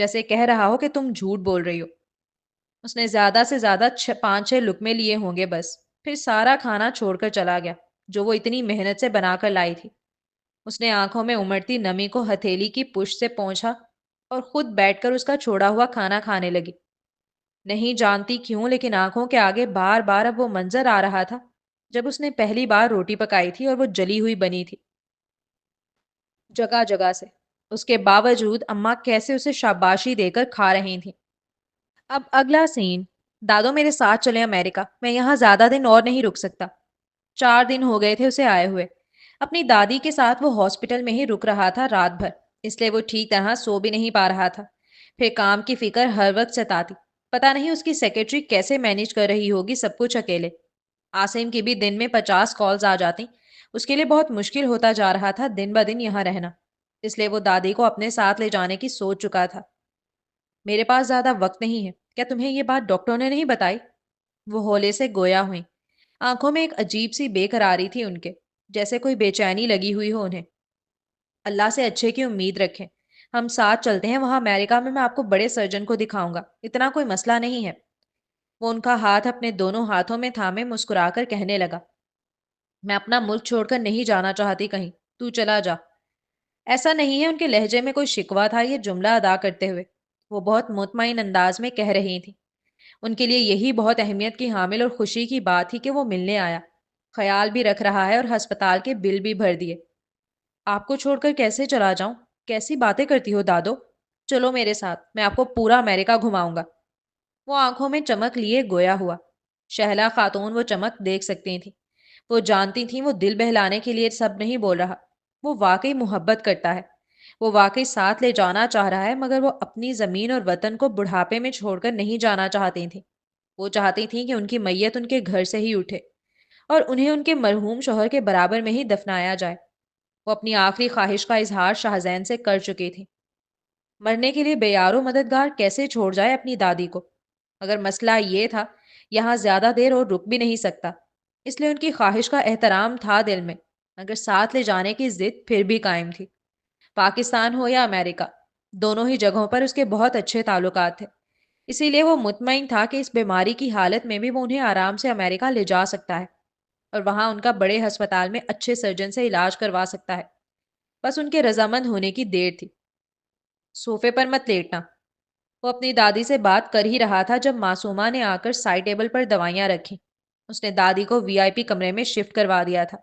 جیسے کہہ رہا ہو کہ تم جھوٹ بول رہی ہو۔ اس نے زیادہ سے زیادہ 5-6 لقمے لیے ہوں گے بس، پھر سارا کھانا چھوڑ کر چلا گیا جو وہ اتنی محنت سے بنا کر لائی تھی۔ اس نے آنکھوں میں امڑتی نمی کو ہتھیلی کی پشت سے پونچھا اور خود بیٹھ کر اس کا چھوڑا ہوا کھانا کھانے لگی۔ نہیں جانتی کیوں لیکن آنکھوں کے آگے بار بار اب وہ منظر آ رہا تھا جب اس نے پہلی بار روٹی پکائی تھی اور وہ جلی ہوئی بنی تھی جگہ جگہ سے۔ اس کے باوجود اماں کیسے اسے شاباشی دے کر کھا رہی تھیں۔ اب اگلا سین: دادو میرے ساتھ چلے امریکہ، میں یہاں زیادہ دن اور نہیں رک سکتا۔ 4 دن ہو گئے تھے اسے آئے ہوئے۔ اپنی دادی کے ساتھ وہ ہاسپٹل میں ہی رک رہا تھا رات بھر، اس لیے وہ ٹھیک طرح سو بھی نہیں پا رہا تھا۔ پھر کام کی فکر ہر وقت ستاتی۔ پتا نہیں اس کی سیکرٹری کیسے مینیج کر رہی ہوگی سب کچھ اکیلے۔ آسم کی بھی دن میں 50 کالز آ جاتی۔ اس کے لیے بہت مشکل ہوتا جا رہا تھا دن بدن یہاں رہنا، اس لیے وہ دادی کو اپنے ساتھ لے جانے کی سوچ چکا تھا۔ میرے پاس زیادہ وقت نہیں ہے، کیا تمہیں یہ بات ڈاکٹر نے نہیں بتائی؟ وہ ہولے سے گویا ہوئی۔ آنکھوں میں ایک عجیب سی بے قراری تھی ان کے، جیسے کوئی بے چینی لگی ہوئی ہو انہیں۔ اللہ سے اچھے کی امید رکھیں، ہم ساتھ چلتے ہیں وہاں امریکہ میں آپ کو بڑے سرجن کو دکھاؤں گا، اتنا کوئی مسئلہ نہیں ہے۔ وہ ان کا ہاتھ اپنے دونوں ہاتھوں میں تھامے مسکرا کر کہنے لگا، میں اپنا ملک چھوڑ کر نہیں جانا چاہتی کہیں، تو چلا جا۔ ایسا نہیں ہے ان کے لہجے میں کوئی شکوہ تھا یہ جملہ ادا کرتے ہوئے، وہ بہت مطمئن انداز میں کہہ رہی تھی۔ ان کے لیے یہی بہت اہمیت کی حامل اور خوشی کی بات تھی کہ وہ ملنے آیا، خیال بھی رکھ رہا ہے اور ہسپتال کے بل بھی بھر دیے۔ آپ کو چھوڑ کر کیسے چلا جاؤں؟ کیسی باتیں کرتی ہو دادو؟ چلو میرے ساتھ، میں آپ کو پورا امریکہ گھماؤں گا۔ وہ آنکھوں میں چمک لیے گویا ہوا۔ شہلا خاتون وہ چمک دیکھ سکتی تھی۔ وہ جانتی تھیں وہ دل بہلانے کے لیے سب نہیں بول رہا، وہ واقعی محبت کرتا ہے، وہ واقعی ساتھ لے جانا چاہ رہا ہے، مگر وہ اپنی زمین اور وطن کو بڑھاپے میں چھوڑ کر نہیں جانا چاہتی تھیں۔ وہ چاہتی تھیں کہ ان کی میت ان کے گھر سے ہی اٹھے اور انہیں ان کے مرحوم شوہر کے برابر میں ہی دفنایا جائے۔ وہ اپنی آخری خواہش کا اظہار شاہزین سے کر چکی تھی۔ مرنے کے لیے بے یار و مددگار کیسے چھوڑ جائے اپنی دادی کو؟ مگر مسئلہ یہ تھا، یہاں زیادہ دیر اور رک بھی نہیں سکتا، اس لیے ان کی خواہش کا احترام تھا دل میں، مگر ساتھ لے جانے کی ضد پھر بھی قائم تھی۔ پاکستان ہو یا امریکہ، دونوں ہی جگہوں پر اس کے بہت اچھے تعلقات تھے، اسی لیے وہ مطمئن تھا کہ اس بیماری کی حالت میں بھی وہ انہیں آرام سے امریکہ لے جا سکتا ہے اور وہاں ان کا بڑے ہسپتال میں اچھے سرجن سے علاج کروا سکتا ہے۔ بس ان کے رضامند ہونے کی دیر تھی۔ صوفے پر مت لیٹنا۔ وہ اپنی دادی سے بات کر ہی رہا تھا جب معصومہ نے آ کر سائڈ ٹیبل پر دوائیاں رکھی۔ اس نے دادی کو وی آئی پی کمرے میں شفٹ کروا دیا تھا۔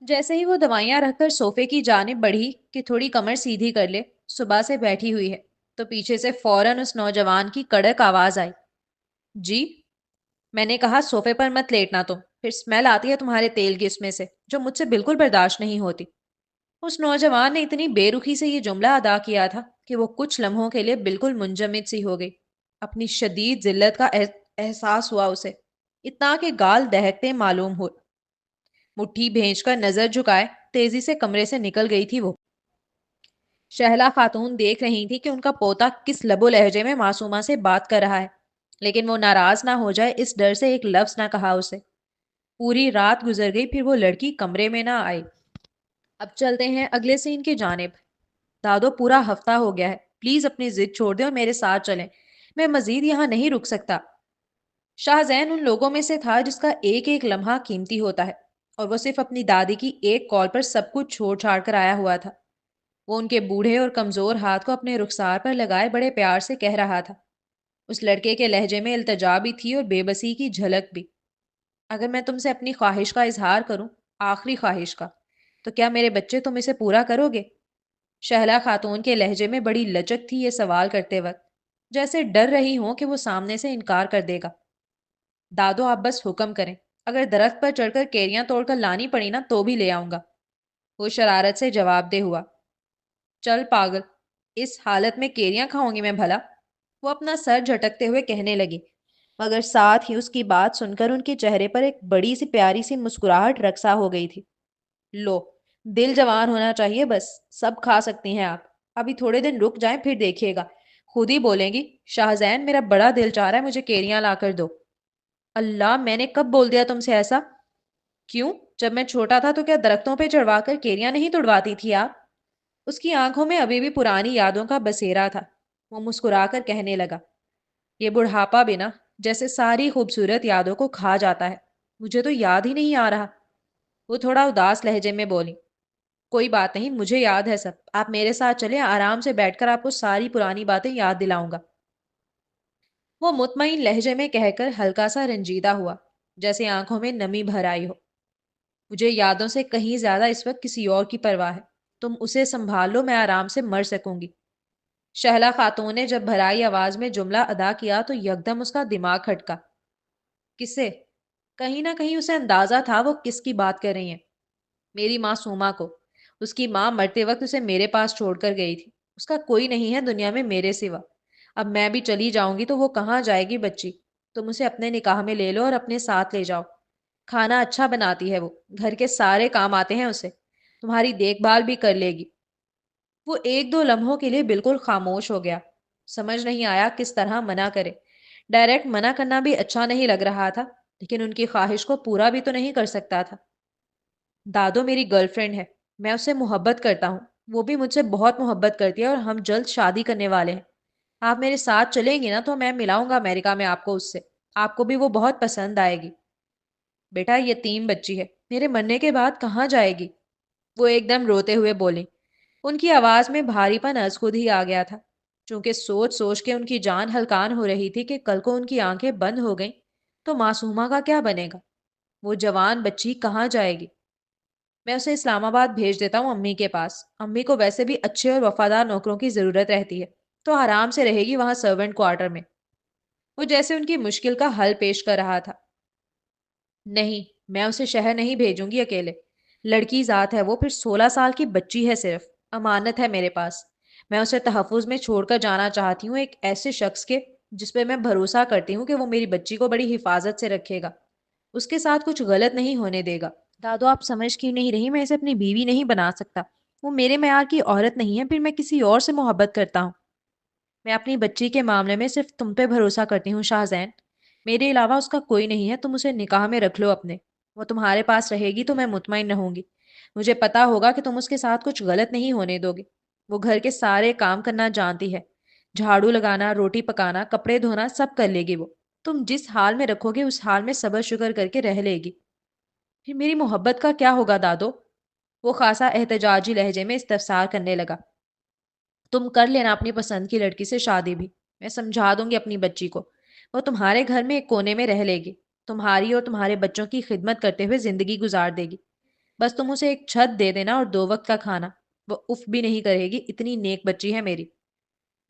جیسے ہی وہ دوائیاں رکھ کر صوفے کی جانب بڑھی کہ تھوڑی کمر سیدھی کر لے، صبح سے بیٹھی ہوئی ہے، تو پیچھے سے فوراً اس نوجوان کی کڑک آواز آئی، جی؟ میں نے کہا صوفے پر مت لیٹنا تم، پھر اسمیل آتی ہے تمہارے تیل کی اس میں سے جو مجھ سے بالکل برداشت نہیں ہوتی۔ اس نوجوان نے اتنی بے رخی سے یہ جملہ ادا کیا تھا کہ وہ کچھ لمحوں کے لیے بالکل منجمد سی ہو گئی۔ اپنی شدید ذلت کا احساس ہوا اسے، اتنا کہ گال دہکتے معلوم ہو۔ مٹھی بھیج کر نظر جھکائے تیزی سے کمرے سے نکل گئی تھی وہ۔ شہلا خاتون دیکھ رہی تھی کہ ان کا پوتا کس لب و لہجے میں معصومہ سے بات کر رہا ہے، لیکن وہ ناراض نہ ہو جائے اس ڈر سے ایک لفظ نہ کہا اسے۔ پوری رات گزر گئی پھر وہ لڑکی کمرے میں نہ آئی۔ اب چلتے ہیں اگلے سین کی جانب۔ دادو پورا ہفتہ ہو گیا ہے، پلیز اپنی ضد چھوڑ دیں اور میرے ساتھ چلیں، میں مزید یہاں نہیں رک سکتا۔ شاہزین ان لوگوں میں سے تھا جس کا ایک ایک لمحہ قیمتی ہوتا ہے، اور وہ صرف اپنی دادی کی ایک کال پر سب کچھ چھوڑ چھاڑ کر آیا ہوا تھا۔ وہ ان کے بوڑھے اور کمزور ہاتھ کو اپنے رخسار پر لگائے بڑے پیار سے کہہ رہا تھا۔ اس لڑکے کے لہجے میں التجا بھی تھی اور بے بسی کی جھلک بھی۔ اگر میں تم سے اپنی خواہش کا اظہار کروں، آخری خواہش کا، تو کیا میرے بچے تم اسے پورا کرو گے؟ شہلا خاتون کے لہجے میں بڑی لچک تھی یہ سوال کرتے وقت، جیسے ڈر رہی ہوں کہ وہ سامنے سے انکار کر دے گا۔ دادو آپ بس حکم کریں، اگر درخت پر چڑھ کر کیریاں توڑ کر لانی پڑی نا تو بھی لے آؤں گا۔ وہ شرارت سے جواب دے ہوا، چل پاگل، اس حالت میں کیریاں کھاؤں گی میں بھلا؟ وہ اپنا سر جھٹکتے ہوئے کہنے لگی، مگر ساتھ ہی اس کی بات سن کر ان کے چہرے پر ایک بڑی سی پیاری سی مسکراہٹ رقصا ہو گئی تھی۔ لو، دل جوان ہونا چاہیے بس، سب کھا سکتی ہیں آپ، ابھی تھوڑے دن رک جائیں پھر دیکھیے گا، خود ہی بولیں گی، شاہزین میرا بڑا دل چاہ رہا ہے مجھے کیریاں لا کر دو۔ اللہ، میں نے کب بول دیا تم سے ایسا؟ کیوں؟ جب میں چھوٹا تھا تو کیا درختوں پہ چڑھوا کر کیریاں نہیں توڑواتی تھی آپ؟ اس کی آنکھوں میں ابھی بھی پرانی یادوں کا بسیرا تھا۔ وہ مسکرا کر کہنے لگا، یہ بڑھاپا بھی نا جیسے ساری خوبصورت یادوں کو کھا جاتا ہے، مجھے تو یاد ہی نہیں آ رہا۔ وہ تھوڑا اداس لہجے میں بولی، کوئی بات نہیں، مجھے یاد ہے سب، آپ میرے ساتھ چلیں، آرام سے بیٹھ کر آپ کو ساری پرانی باتیں یاد دلاؤں گا۔ وہ مطمئن لہجے میں کہہ کر ہلکا سا رنجیدہ ہوا، جیسے آنکھوں میں نمی بھر آئی ہو۔ مجھے یادوں سے کہیں زیادہ اس وقت کسی اور کی پرواہ ہے، تم اسے سنبھال لو، میں آرام سے مر سکوں گی۔ شہلا خاتون نے جب بھرائی آواز میں جملہ ادا کیا تو یکدم اس کا دماغ کھٹکا۔ کسے؟ کہیں نہ کہیں اسے اندازہ تھا وہ کس کی بات کر رہی ہیں۔ میری ماں سوما کو۔ اس کی ماں مرتے وقت اسے میرے پاس چھوڑ کر گئی تھی۔ اس کا کوئی نہیں ہے دنیا میں میرے سوا۔ اب میں بھی چلی جاؤں گی تو وہ کہاں جائے گی بچی؟ تم اسے اپنے نکاح میں لے لو اور اپنے ساتھ لے جاؤ۔ کھانا اچھا بناتی ہے وہ، گھر کے سارے کام آتے ہیں اسے، تمہاری دیکھ بھال بھی کر لے گی۔ وہ ایک دو لمحوں کے لیے بالکل خاموش ہو گیا، سمجھ نہیں آیا کس طرح منع کرے۔ ڈائریکٹ منع کرنا بھی اچھا نہیں لگ رہا تھا، لیکن ان کی خواہش کو پورا بھی تو نہیں کر سکتا تھا۔ دادو میری گرل فرینڈ ہے، میں اسے محبت کرتا ہوں، وہ بھی مجھ سے بہت محبت کرتی ہے اور ہم جلد شادی کرنے والے ہیں۔ آپ میرے ساتھ چلیں گی نا تو میں ملاؤں گا امریکہ میں آپ کو اس سے، آپ کو بھی وہ بہت پسند آئے گی۔ بیٹا یتیم بچی ہے، میرے مرنے کے بعد کہاں جائے گی؟ وہ ایک دم روتے ہوئے بولی۔ ان کی آواز میں بھاری پن از خود ہی آ گیا تھا، چونکہ سوچ سوچ کے ان کی جان ہلکان ہو رہی تھی کہ کل کو ان کی آنکھیں بند ہو گئیں تو معصومہ کا کیا بنے گا؟ وہ جوان بچی کہاں جائے گی؟ میں اسے اسلام آباد بھیج دیتا ہوں امی کے پاس، امی کو ویسے بھی اچھے اور وفادار نوکروں کی ضرورت رہتی ہے، تو آرام سے رہے گی وہاں سرونٹ کوارٹر میں۔ وہ جیسے ان کی مشکل کا حل پیش کر رہا تھا۔ نہیں، میں اسے شہر نہیں بھیجوں گی اکیلے، لڑکی ذات ہے وہ، پھر 16 سال کی بچی ہے، صرف امانت ہے میرے پاس، میں اسے تحفظ میں چھوڑ کر جانا چاہتی ہوں، ایک ایسے شخص کے جس پہ میں بھروسہ کرتی ہوں کہ وہ میری بچی کو بڑی حفاظت سے رکھے گا، اس کے ساتھ کچھ غلط نہیں ہونے دے گا۔ دادو آپ سمجھ کیوں نہیں رہی؟ میں اسے اپنی بیوی نہیں بنا سکتا، وہ میرے معیار کی عورت نہیں ہے، پھر میں کسی اور سے محبت کرتا ہوں۔ میں اپنی بچی کے معاملے میں صرف تم پہ بھروسہ کرتی ہوں شاہ زین، میرے علاوہ اس کا کوئی نہیں ہے، تم اسے نکاح میں رکھ لو اپنے، وہ تمہارے پاس رہے گی تو میں مطمئن رہوں گی، مجھے پتا ہوگا کہ تم اس کے ساتھ کچھ غلط نہیں ہونے دو گے۔ وہ گھر کے سارے کام کرنا جانتی ہے، جھاڑو لگانا، روٹی پکانا، کپڑے دھونا سب کر لے گی وہ، تم جس حال میں رکھو گے اس حال میں صبر شکر کر کے رہ لے گی۔ پھر میری محبت کا کیا ہوگا دادو؟ وہ خاصا احتجاجی لہجے میں استفسار کرنے لگا۔ تم کر لینا اپنی پسند کی لڑکی سے شادی بھی، میں سمجھا دوں گی اپنی بچی کو، وہ تمہارے گھر میں ایک کونے میں رہ لے گی، تمہاری اور تمہارے بچوں کی خدمت کرتے ہوئے زندگی گزار دے گی۔ بس تم اسے ایک چھت دے دینا اور 2 وقت کا کھانا، وہ اف بھی نہیں کرے گی، اتنی نیک بچی ہے میری۔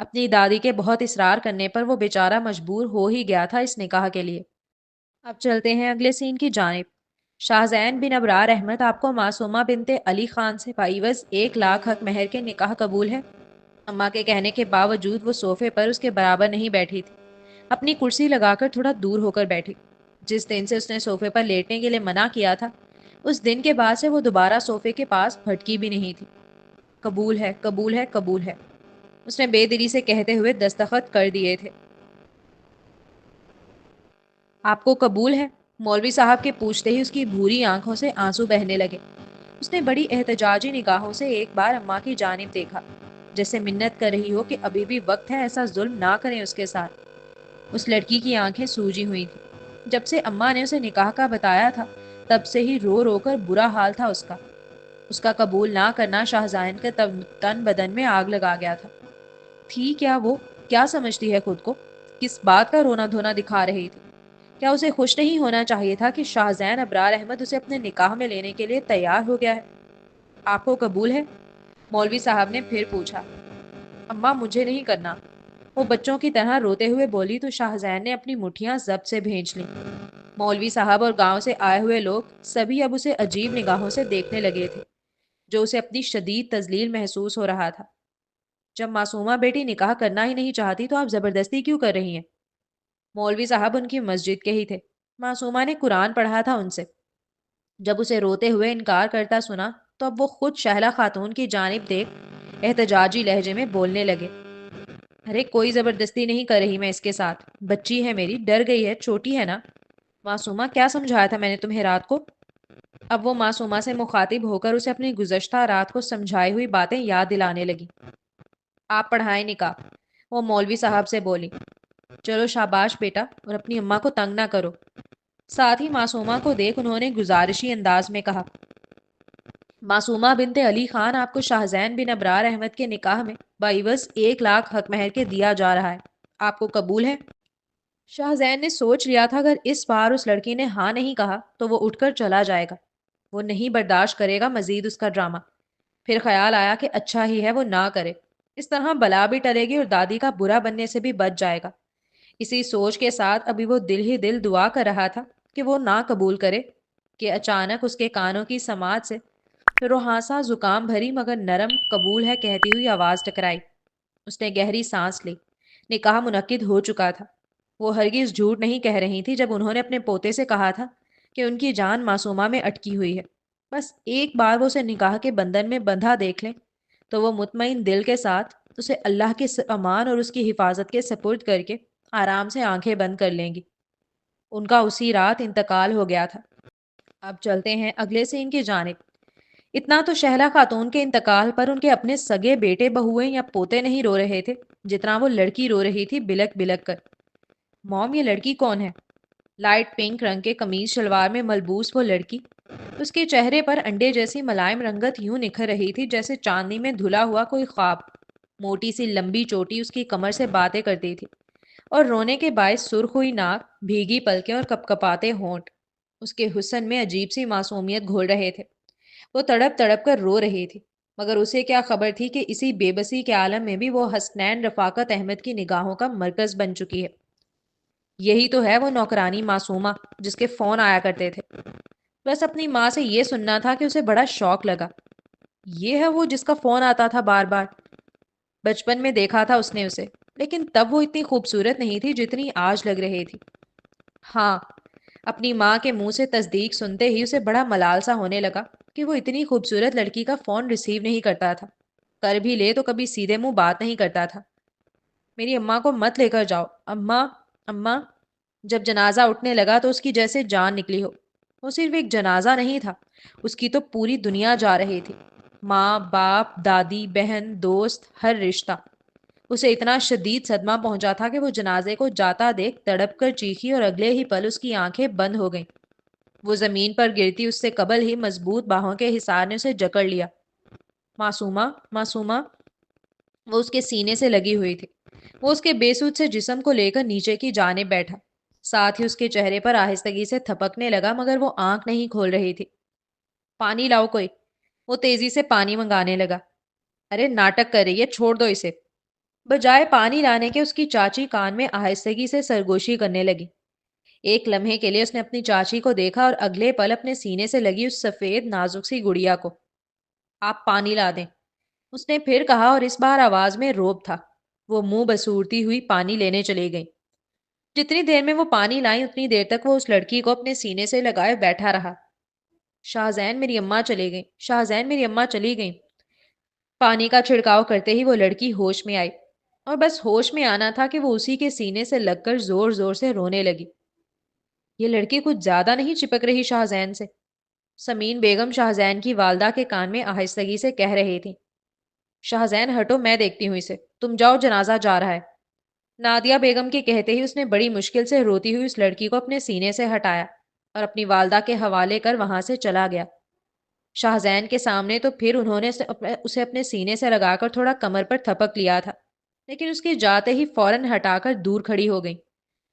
اپنی دادی کے بہت اصرار کرنے پر وہ بیچارہ مجبور ہو ہی گیا تھا اس نکاح کے لیے۔ اب چلتے ہیں اگلے سین کی جانب۔ شاہزین بن ابرار احمد، آپ کو معصومہ بنت علی خان سے پائیوز 1 لاکھ حق مہر کے نکاح قبول ہے؟ اماں کے کہنے کے باوجود وہ صوفے پر اس کے برابر نہیں بیٹھی تھی، اپنی کرسی لگا کر تھوڑا دور ہو کر بیٹھی۔ جس دن سے اس نے صوفے پر لیٹنے کے لیے منع کیا تھا، اس دن کے بعد سے وہ دوبارہ صوفے کے پاس پھٹکی بھی نہیں تھی۔ قبول ہے، قبول ہے، قبول ہے، اس نے بے دلی سے کہتے ہوئے دستخط کر دیے تھے۔ آپ کو قبول ہے؟ مولوی صاحب کے پوچھتے ہی اس کی بھوری آنکھوں سے آنسو بہنے لگے۔ اس نے بڑی احتجاجی نگاہوں سے ایک بار اماں کی جانب دیکھا، جیسے منت کر رہی ہو کہ ابھی بھی وقت ہے، ایسا ظلم نہ کریں اس کے ساتھ۔ اس لڑکی کی آنکھیں سوجی ہوئی تھیں، جب سے اماں نے اسے نکاح کا بتایا تھا تب سے ہی رو رو کر برا حال تھا اس کا۔ اس کا قبول نہ کرنا شاہزائن کے تن بدن میں آگ لگا گیا تھا۔ تھی کیا وہ؟ کیا سمجھتی ہے خود کو؟ کس بات کا رونا دھونا دکھا رہی تھی؟ کیا اسے خوش نہیں ہونا چاہیے تھا کہ شاہزین ابرار احمد اسے اپنے نکاح میں لینے کے لیے تیار ہو گیا ہے؟ آپ کو قبول ہے؟ مولوی صاحب نے پھر پوچھا۔ اماں مجھے نہیں کرنا، وہ بچوں کی طرح روتے ہوئے بولی تو شاہزین نے اپنی مٹھیاں ضبط سے بھینچ لیں۔ مولوی صاحب اور گاؤں سے آئے ہوئے لوگ سبھی اب اسے عجیب نگاہوں سے دیکھنے لگے تھے، جو اسے اپنی شدید تذلیل محسوس ہو رہا تھا۔ جب معصومہ بیٹی نکاح کرنا ہی نہیں چاہتی تو آپ زبردستی کیوں کر رہی ہیں؟ مولوی صاحب ان کی مسجد کے ہی تھے، معصومہ نے قرآن پڑھا تھا ان سے، جب اسے روتے ہوئے انکار کرتا سنا تو اب وہ خود شہلا خاتون کی جانب دیکھ احتجاجی لہجے میں بولنے لگے۔ ارے کوئی زبردستی نہیں کر رہی میں اس کے ساتھ، بچی ہے میری، ڈر گئی ہے، چھوٹی ہے نا۔ معصومہ کیا سمجھایا تھا میں نے تمہیں رات کو؟ اب وہ معصومہ سے مخاطب ہو کر اسے اپنی گزشتہ رات کو سمجھائی ہوئی باتیں یاد دلانے لگی۔ آپ پڑھائیں نکاح، وہ مولوی صاحب سے بولی۔ چلو شاباش بیٹا، اور اپنی اماں کو تنگ نہ کرو۔ ساتھ ہی معصومہ کو دیکھ انہوں نے گزارشی انداز میں کہا، معصومہ بنت علی خان آپ کو شاہزین بن ابرار احمد کے نکاح میں بعوض 1 لاکھ حق مہر کے دیا جا رہا ہے، آپ کو قبول ہے؟ شاہزین نے سوچ لیا تھا اگر اس بار اس لڑکی نے ہاں نہیں کہا تو وہ اٹھ کر چلا جائے گا، وہ نہیں برداشت کرے گا مزید اس کا ڈرامہ۔ پھر خیال آیا کہ اچھا ہی ہے وہ نہ کرے، اس طرح بلا بھی ٹلے گی اور دادی کا برا بننے سے بھی بچ جائے گا۔ اسی سوچ کے ساتھ ابھی وہ دل ہی دل دعا کر رہا تھا کہ وہ نہ قبول کرے کہ اچانک اس کے کانوں کی سماعت سے روحانسا زکام بھری مگر نرم قبول ہے کہتی ہوئی آواز ٹکرائی۔ اس نے گہری سانس لی، نکاح منعقد ہو چکا تھا۔ وہ ہرگز جھوٹ نہیں کہہ رہی تھی جب انہوں نے اپنے پوتے سے کہا تھا کہ ان کی جان معصومہ میں اٹکی ہوئی ہے، بس ایک بار وہ اسے نکاح کے بندھن میں بندھا دیکھ لیں تو وہ مطمئن دل کے ساتھ اسے اللہ کے امان اور اس کی حفاظت کے سپرد کر کے آرام سے آنکھیں بند کر لیں گی۔ ان کا اسی رات انتقال ہو گیا تھا۔ اب چلتے ہیں اگلے سین کی جانب۔ اتنا تو شہلا خاتون کے انتقال پر ان کے اپنے سگے بیٹے بہوئے یا پوتے نہیں رو رہے تھے جتنا وہ لڑکی رو رہی تھی بلک بلک کر۔ موم، یہ لڑکی کون ہے؟ لائٹ پنک رنگ کے قمیض شلوار میں ملبوس وہ لڑکی، اس کے چہرے پر انڈے جیسی ملائم رنگت یوں نکھر رہی تھی جیسے چاندنی میں دھلا ہوا کوئی خواب۔ موٹی سی لمبی چوٹی اس کی کمر سے باتیں کرتی تھی اور رونے کے باعث سرخ ہوئی ناک، بھیگی پلکیں اور کپ کپاتے ہونٹ اس کے حسن میں عجیب سی معصومیت گھول رہے تھے۔ وہ تڑپ تڑپ کر رو رہی تھی، مگر اسے کیا خبر تھی کہ اسی بے بسی کے عالم میں بھی وہ حسنین رفاقت احمد کی نگاہوں کا مرکز بن چکی ہے۔ یہی تو ہے وہ نوکرانی معصومہ جس کے فون آیا کرتے تھے۔ بس اپنی ماں سے یہ سننا تھا کہ اسے بڑا شوق لگا۔ یہ ہے وہ جس کا فون آتا تھا بار بار۔ بچپن میں دیکھا تھا اس نے اسے، لیکن تب وہ اتنی خوبصورت نہیں تھی جتنی آج لگ رہی تھی۔ ہاں، اپنی ماں کے منہ سے تصدیق سنتے ہی اسے بڑا ملال سا ہونے لگا کہ وہ اتنی خوبصورت لڑکی کا فون ریسیو نہیں کرتا تھا، کر بھی لے تو کبھی سیدھے منہ بات نہیں کرتا تھا۔ میری اماں کو مت لے کر جاؤ، اماں، اماں۔ جب جنازہ اٹھنے لگا تو اس کی جیسے جان نکلی ہو۔ وہ صرف ایک جنازہ نہیں تھا، اس کی تو پوری دنیا جا رہی تھی۔ ماں، باپ، دادی، بہن، دوست، ہر رشتہ۔ اسے اتنا شدید صدمہ پہنچا تھا کہ وہ جنازے کو جاتا دیکھ تڑپ کر چیخی اور اگلے ہی پل اس کی آنکھیں بند ہو گئیں۔ وہ زمین پر گرتی اس سے قبل ہی مضبوط باہوں کے حصار نے اسے جکڑ لیا۔ معصومہ، معصومہ، وہ اس کے سینے سے لگی ہوئی تھی۔ وہ اس کے بے سود سے جسم کو لے کر نیچے کی جانب بیٹھا، ساتھ ہی اس کے چہرے پر آہستگی سے تھپکنے لگا مگر وہ آنکھ نہیں کھول رہی تھی۔ پانی لاؤ کوئی۔ وہ تیزی سے پانی منگانے لگا۔ ارے ناٹک کر رہی ہے، چھوڑ دو اسے۔ بجائے پانی لانے کے اس کی چاچی کان میں آہستگی سے سرگوشی کرنے لگی۔ ایک لمحے کے لیے اس نے اپنی چاچی کو دیکھا اور اگلے پل اپنے سینے سے لگی اس سفید نازک سی گڑیا کو۔ آپ پانی لا دیں، اس نے پھر کہا اور اس بار آواز میں روب تھا۔ وہ منہ بسورتی ہوئی پانی لینے چلی گئی۔ جتنی دیر میں وہ پانی لائیں اتنی دیر تک وہ اس لڑکی کو اپنے سینے سے لگائے بیٹھا رہا۔ شاہزین، میری اماں چلی گئیں، شاہزین، میری اماں چلی گئیں۔ پانی کا چھڑکاؤ کرتے ہی وہ لڑکی ہوش میں آئی اور بس ہوش میں آنا تھا کہ وہ اسی کے سینے سے لگ کر زور زور سے رونے لگی۔ یہ لڑکی کچھ زیادہ نہیں چپک رہی شاہزین سے؟ سمین بیگم شاہزین کی والدہ کے کان میں آہستگی سے کہہ رہی تھی۔ شاہزین ہٹو، میں دیکھتی ہوں اسے، تم جاؤ، جنازہ جا رہا ہے۔ نادیہ بیگم کے کہتے ہی اس نے بڑی مشکل سے روتی ہوئی اس لڑکی کو اپنے سینے سے ہٹایا اور اپنی والدہ کے حوالے کر وہاں سے چلا گیا۔ شاہزین کے سامنے تو پھر انہوں نے اسے اپنے سینے سے لگا کر تھوڑا کمر پر تھپک لیا تھا، لیکن اس کی جاتے ہی فوراً ہٹا کر دور کھڑی ہو گئی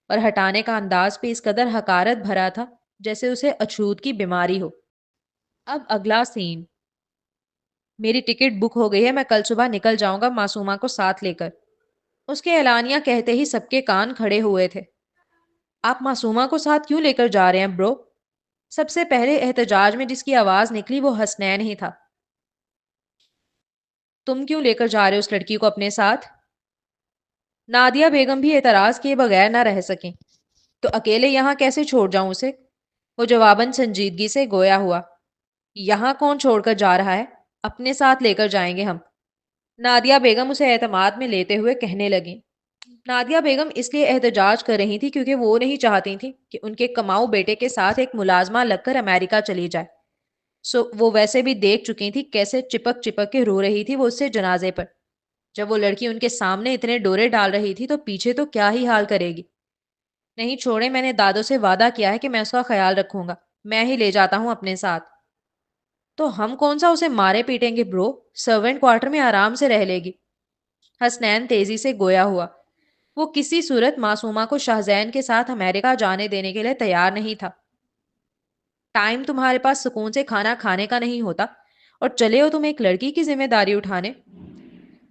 اور ہٹانے کا انداز بھی اس قدر حقارت بھرا تھا جیسے اسے اچھوت کی بیماری ہو۔ اب اگلا سین۔ میری ٹکٹ بک ہو گئی ہے، میں کل صبح نکل جاؤں گا معصومہ کو ساتھ لے کر۔ اس کے اعلانیہ کہتے ہی سب کے کان کھڑے ہوئے تھے۔ آپ معصومہ کو ساتھ کیوں لے کر جا رہے ہیں برو؟ سب سے پہلے احتجاج میں جس کی آواز نکلی وہ حسنین ہی تھا۔ تم کیوں لے کر جا رہے ہو اس لڑکی کو اپنے ساتھ؟ نادیہ بیگم بھی اعتراض کیے بغیر نہ رہ سکیں۔ تو اکیلے یہاں کیسے چھوڑ جاؤں اسے؟ وہ جواباً سنجیدگی سے گویا ہوا۔ یہاں کون چھوڑ کر جا رہا ہے؟ اپنے ساتھ لے کر جائیں گے ہم، نادیہ بیگم اسے اعتماد میں لیتے ہوئے کہنے لگیں۔ نادیہ بیگم اس لیے احتجاج کر رہی تھی کیونکہ وہ نہیں چاہتی تھیں کہ ان کے کماؤ بیٹے کے ساتھ ایک ملازمہ لگ کر امریکہ چلی جائے۔ وہ ویسے بھی دیکھ چکی تھی کیسے چپک چپک کے رو رہی تھی وہ اس سے جنازے پر۔ جب وہ لڑکی ان کے سامنے اتنے ڈورے ڈال رہی تھی تو پیچھے تو کیا ہی حال کرے گی۔ نہیں چھوڑے، میں نے دادوں سے وعدہ کیا ہے کہ میں اس کا خیال رکھوں گا، میں ہی لے جاتا ہوں اپنے ساتھ۔ تو ہم کون سا اسے مارے پیٹیں گے برو، سرونٹ کوارٹر میں آرام سے رہ لے گی۔ حسنین تیزی سے گویا ہوا۔ وہ کسی صورت معصومہ کو شاہزین کے ساتھ امریکہ جانے دینے کے لیے تیار نہیں تھا۔ ٹائم تمہارے پاس سکون سے کھانا کھانے کا نہیں ہوتا اور چلے ہو تم ایک لڑکی کی ذمہ داری اٹھانے۔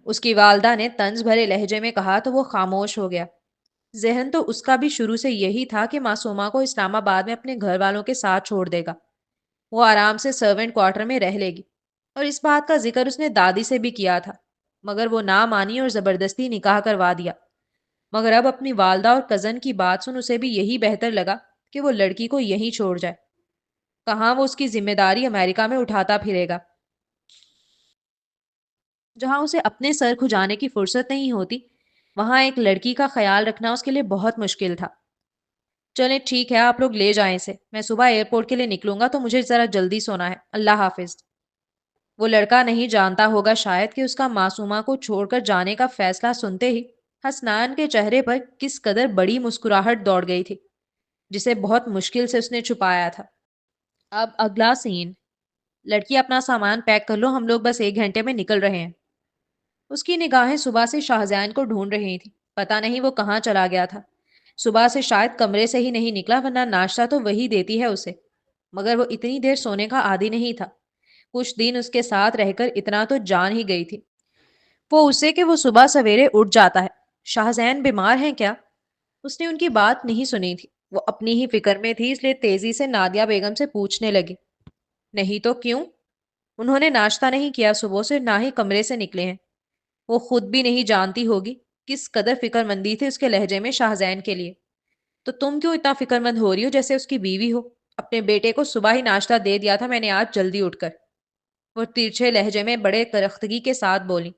اس کی والدہ نے طنز بھرے لہجے میں کہا تو وہ خاموش ہو گیا۔ ذہن تو اس کا بھی شروع سے یہی تھا کہ معصومہ کو اسلام آباد میں اپنے گھر والوں کے ساتھ چھوڑ دے گا، وہ آرام سے سرونٹ کوارٹر میں رہ لے گی، اور اس بات کا ذکر اس نے دادی سے بھی کیا تھا، مگر وہ نہ مانی اور زبردستی نکاح کروا دیا۔ مگر اب اپنی والدہ اور کزن کی بات سن اسے بھی یہی بہتر لگا کہ وہ لڑکی کو یہیں چھوڑ جائے۔ کہاں وہ اس کی ذمہ داری امریکہ میں اٹھاتا پھرے گا، جہاں اسے اپنے سر کھجانے کی فرصت نہیں ہوتی، وہاں ایک لڑکی کا خیال رکھنا اس کے لیے بہت مشکل تھا۔ چلیں ٹھیک ہے، آپ لوگ لے جائیں اسے، میں صبح ایئرپورٹ کے لیے نکلوں گا تو مجھے ذرا جلدی سونا ہے، اللہ حافظ۔ وہ لڑکا نہیں جانتا ہوگا شاید کہ اس کا معصومہ کو چھوڑ کر جانے کا فیصلہ سنتے ہی حسنان کے چہرے پر کس قدر بڑی مسکراہٹ دوڑ گئی تھی، جسے بہت مشکل سے اس نے چھپایا تھا۔ اب اگلا سین۔ لڑکی اپنا سامان پیک کر لو، ہم لوگ بس 1 گھنٹے میں نکل رہے ہیں۔ اس کی نگاہیں صبح سے شاہزین کو ڈھونڈ رہی تھی، پتہ نہیں وہ کہاں چلا گیا تھا۔ صبح سے شاید کمرے سے ہی نہیں نکلا، ورنہ ناشتہ تو وہی دیتی ہے اسے، مگر وہ اتنی دیر سونے کا عادی نہیں تھا۔ کچھ دن اس کے ساتھ رہ کر اتنا تو جان ہی گئی تھی وہ اسے کہ وہ صبح سویرے اٹھ جاتا ہے۔ شاہزین بیمار ہیں کیا؟ اس نے ان کی بات نہیں سنی تھی، وہ اپنی ہی فکر میں تھی، اس لیے تیزی سے نادیہ بیگم سے پوچھنے لگی۔ نہیں تو کیوں؟ انہوں نے ناشتہ نہیں کیا صبح سے، نہ ہی کمرے سے نکلے ہیں۔ وہ خود بھی نہیں جانتی ہوگی کس قدر فکر مندی تھی اس کے لہجے میں شاہزین کے لیے۔ تو تم کیوں اتنا فکر مند ہو رہی ہو جیسے اس کی بیوی ہو؟ اپنے بیٹے کو صبح ہی ناشتہ دے دیا تھا میں نے آج جلدی اٹھ کر، وہ ترچھے لہجے میں بڑے کرختگی کے ساتھ بولی۔